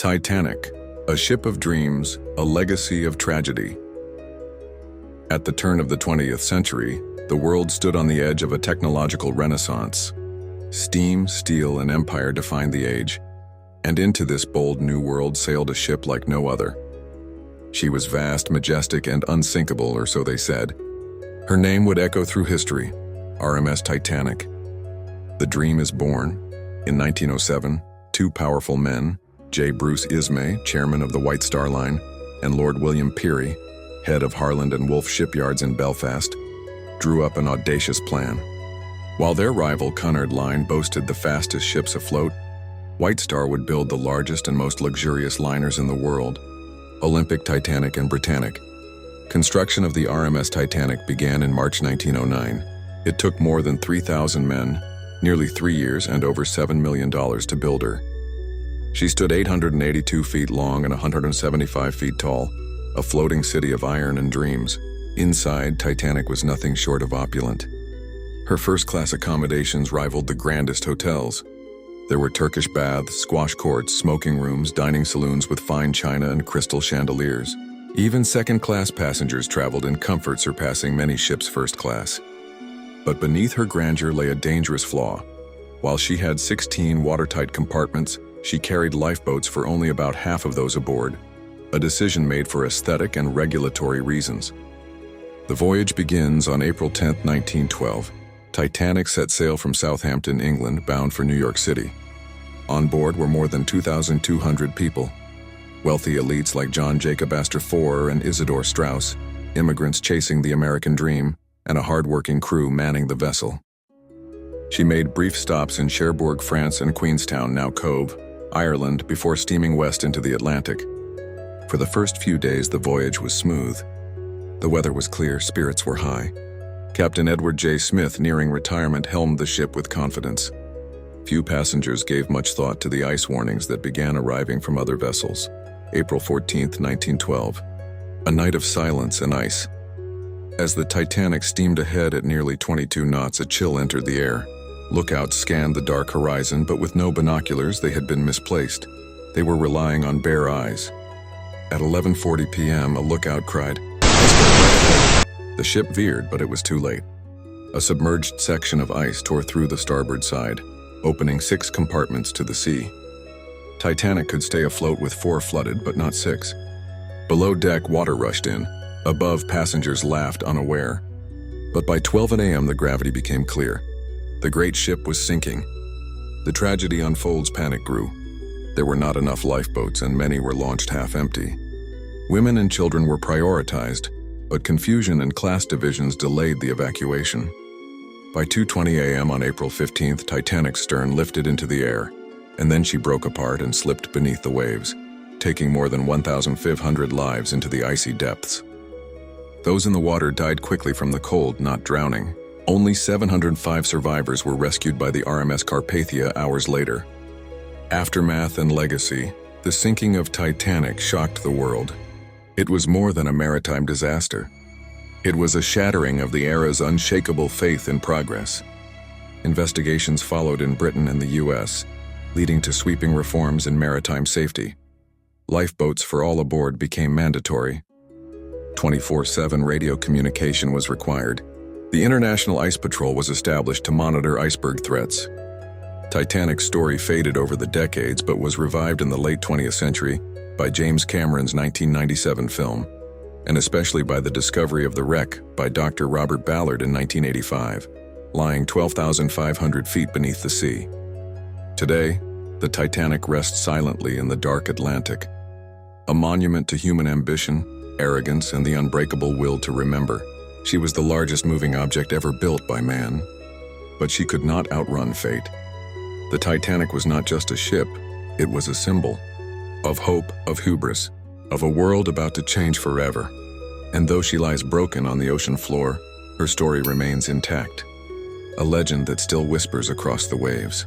Titanic, a ship of dreams, a legacy of tragedy. At the turn of the 20th century, the world stood on the edge of a technological renaissance. Steam, steel, and empire defined the age, and into this bold new world sailed a ship like no other. She was vast, majestic, and unsinkable, or so they said. Her name would echo through history, RMS Titanic. The dream is born. In 1907, two powerful men, J. Bruce Ismay, chairman of the White Star Line, and Lord William Peary, head of Harland and Wolff shipyards in Belfast, drew up an audacious plan. While their rival Cunard Line boasted the fastest ships afloat, White Star would build the largest and most luxurious liners in the world, Olympic, Titanic, and Britannic. Construction of the RMS Titanic began in March 1909. It took more than 3,000 men, nearly 3 years, and over $7 million to build her. She stood 882 feet long and 175 feet tall, a floating city of iron and dreams. Inside, Titanic was nothing short of opulent. Her first-class accommodations rivaled the grandest hotels. There were Turkish baths, squash courts, smoking rooms, dining saloons with fine china and crystal chandeliers. Even second-class passengers traveled in comfort surpassing many ships' first class. But beneath her grandeur lay a dangerous flaw. While she had 16 watertight compartments, she carried lifeboats for only about half of those aboard, a decision made for aesthetic and regulatory reasons. The voyage begins on April 10, 1912. Titanic set sail from Southampton, England, bound for New York City. On board were more than 2,200 people. Wealthy elites like John Jacob Astor Forer and Isidore Straus, immigrants chasing the American dream, and a hard-working crew manning the vessel. She made brief stops in Cherbourg, France, and Queenstown, now Cove, Ireland, before steaming west into the Atlantic. For the first few days, the voyage was smooth. The weather was clear, spirits were high. Captain Edward J. Smith, nearing retirement, helmed the ship with confidence. Few passengers gave much thought to the ice warnings that began arriving from other vessels. April 14, 1912. A night of silence and ice. As the Titanic steamed ahead at nearly 22 knots, a chill entered the air. Lookouts scanned the dark horizon, but with no binoculars, they had been misplaced. They were relying on bare eyes. At 11:40 p.m., a lookout cried, "Iceberg!" The ship veered, but it was too late. A submerged section of ice tore through the starboard side, opening 6 compartments to the sea. Titanic could stay afloat with 4 flooded, but not 6. Below deck, water rushed in. Above, passengers laughed unaware. But by 12 a.m., the gravity became clear. The great ship was sinking. The tragedy unfolds, panic grew. There were not enough lifeboats, and many were launched half-empty. Women and children were prioritized, but confusion and class divisions delayed the evacuation. By 2:20 a.m. on April 15th, Titanic's stern lifted into the air, and then she broke apart and slipped beneath the waves, taking more than 1,500 lives into the icy depths. Those in the water died quickly from the cold, not drowning. Only 705 survivors were rescued by the RMS Carpathia hours later. Aftermath and legacy. The sinking of Titanic shocked the world. It was more than a maritime disaster. It was a shattering of the era's unshakable faith in progress. Investigations followed in Britain and the U.S., leading to sweeping reforms in maritime safety. Lifeboats for all aboard became mandatory. 24/7 radio communication was required. The International Ice Patrol was established to monitor iceberg threats. Titanic's story faded over the decades, but was revived in the late 20th century by James Cameron's 1997 film, and especially by the discovery of the wreck by Dr. Robert Ballard in 1985, lying 12,500 feet beneath the sea. Today, the Titanic rests silently in the dark Atlantic, a monument to human ambition, arrogance, and the unbreakable will to remember. She was the largest moving object ever built by man, but she could not outrun fate. The Titanic was not just a ship, it was a symbol of hope, of hubris, of a world about to change forever. And though she lies broken on the ocean floor, her story remains intact, a legend that still whispers across the waves.